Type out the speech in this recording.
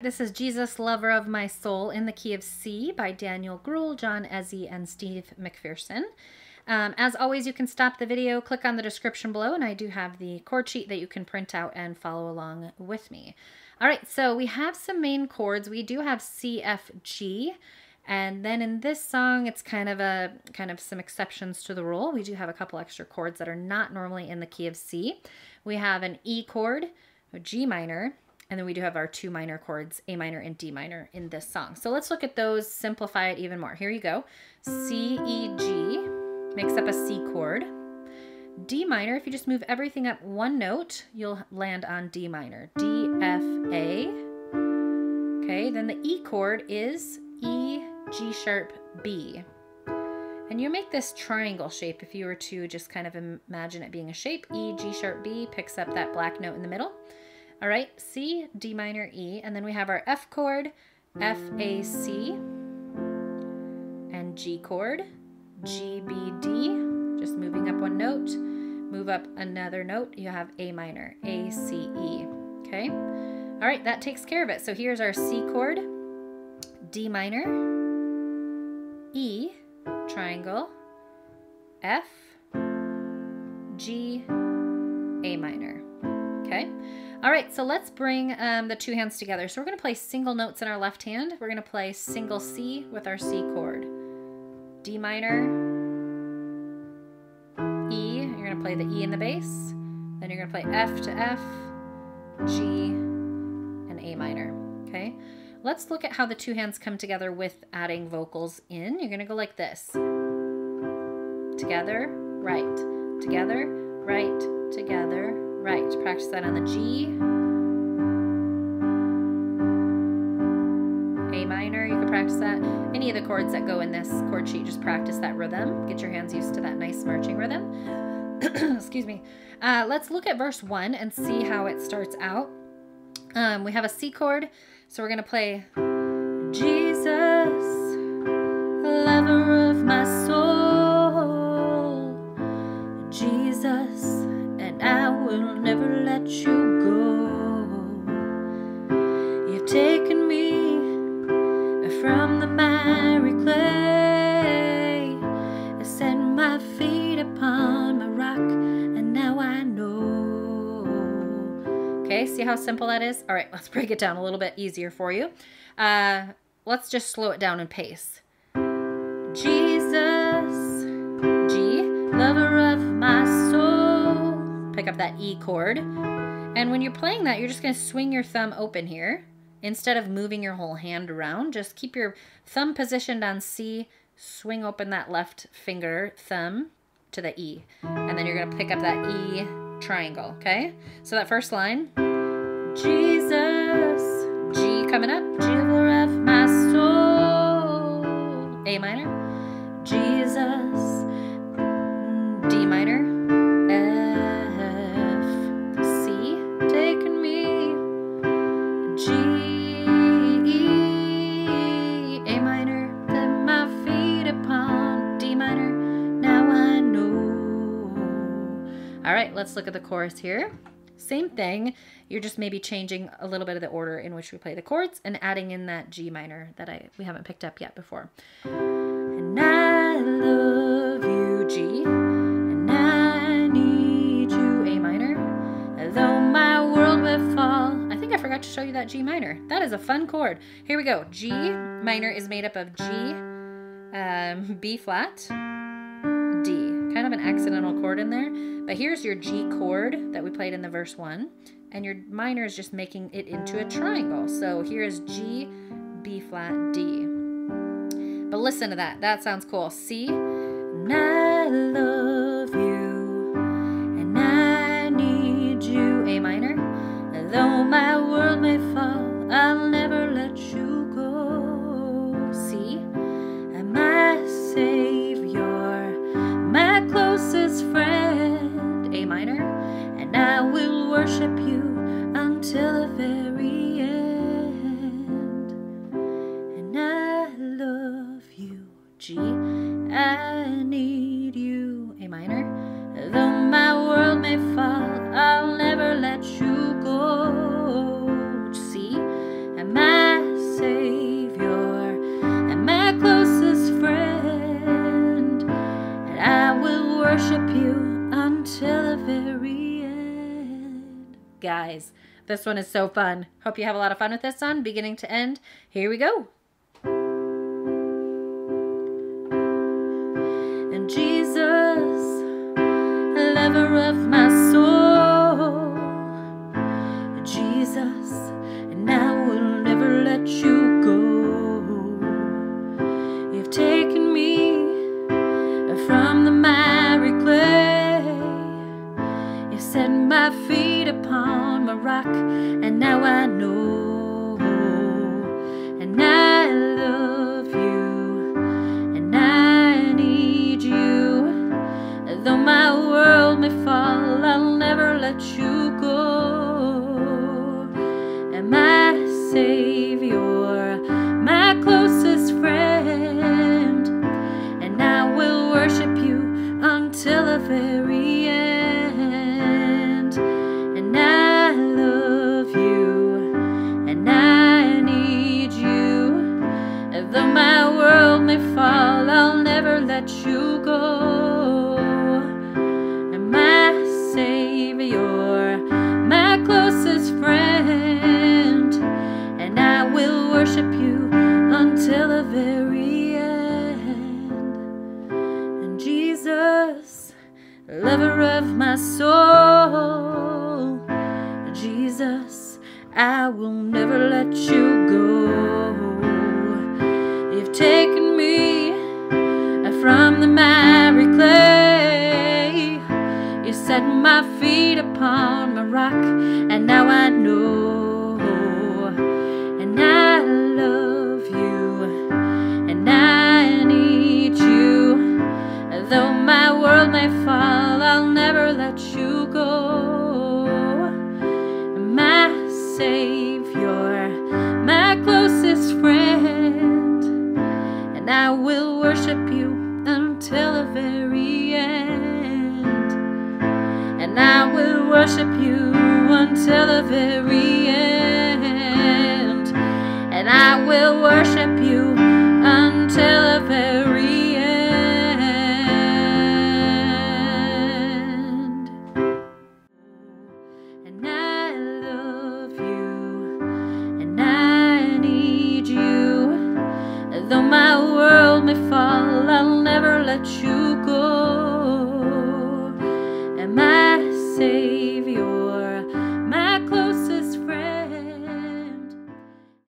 This is Jesus, Lover of My Soul in the Key of C by Daniel Grul, John Ezzy, and Steve McPherson. As always, you can stop the video, click on the description below, and I do have the chord sheet that you can print out and follow along with me. All right, so we have some main chords. We do have C, F, G, and then in this song, it's kind of some exceptions to the rule. We do have a couple extra chords that are not normally in the key of C. We have an E chord, a G minor, and then we do have our two minor chords, A minor and D minor, in this song. So let's look at those, simplify it even more. Here you go. C, E, G makes up a C chord. D minor, if you just move everything up one note, you'll land on D minor. D, F, A. Okay, then the E chord is E, G sharp, B. And you make this triangle shape if you were to just kind of imagine it being a shape. E, G sharp, B picks up that black note in the middle. All right, C, D minor, E, and then we have our F chord, F, A, C, and G chord, G, B, D, just moving up one note, move up another note, you have A minor, A, C, E, okay? All right, that takes care of it. So here's our C chord, D minor, E, triangle, F, G, A minor, okay? All right, so let's bring the two hands together. So we're gonna play single notes in our left hand. We're gonna play single C with our C chord. D minor, E, you're gonna play the E in the bass. Then you're gonna play F to F, G, and A minor, okay? Let's look at how the two hands come together with adding vocals in. You're gonna go like this. Together, right, together, right, together, right. Practice that on the G, A minor, you can practice that. Any of the chords that go in this chord sheet, just practice that rhythm. Get your hands used to that nice marching rhythm. Excuse me. Let's look at verse 1 and see how it starts out. We have a C chord, so we're gonna play Jesus, lover of my soul, Jesus, and I will never let you go. You've taken me from the miry clay, set my feet upon my rock, and now I know. Okay, see how simple that is? All right, let's break it down a little bit easier for you. Let's just slow it down and pace. Jesus, G, lover of my soul. Pick up that E chord. And when you're playing that, you're just going to swing your thumb open here. Instead of moving your whole hand around, just keep your thumb positioned on C, swing open that left finger, thumb, to the E. And then you're going to pick up that E triangle, okay? So that first line, Jesus, G coming up, lover of my soul, A minor, Jesus, D minor, F, C, taking me, G, E, A minor, put my feet upon D minor, now I know. All right, let's look at the chorus here. Same thing, you're just maybe changing a little bit of the order in which we play the chords and adding in that G minor that we haven't picked up yet before. And I love you, G, and I need you, A minor, though my world will fall. I think I forgot to show you that G minor. That is a fun chord. Here we go. G minor is made up of G, B flat, D. Kind of an accidental chord in there. But here's your G chord that we played in the verse 1. And your minor is just making it into a triangle. So here's G, B flat, D. But listen to that. That sounds cool. C, and I love you, and I need you, A minor. Though my world may fall, I'll never let you go. C, and my Savior, my closest friend, A minor, and I will worship you until the very end. And I love you, G, I need you, A minor, though my world may fall, I'll never let you go. C, and my guys. This one is so fun. Hope you have a lot of fun with this one, beginning to end. Here we go. And Jesus, lover of my soul, Jesus, and I will never let you go. You've taken me from the miry clay. You set my feet upon my rock, and now I know, and I love you, and I need you. Though my world may fall, I'll never let you go. And my Savior, my closest friend, and I will worship you until the very end. And I love you, and I need you. Though my world may fall, I'll never let you go. And my Savior, my closest friend, and I will worship you until the very end. And Jesus, lover of my soul, Jesus, I will never let you go. You've taken me from the miry clay. You set my feet upon my rock, and now I know, and I love you, and I need you. Though my world may fall, I'll never let you go. My Savior, my closest friend, and I will worship you until the very end. And I will worship you until the very end.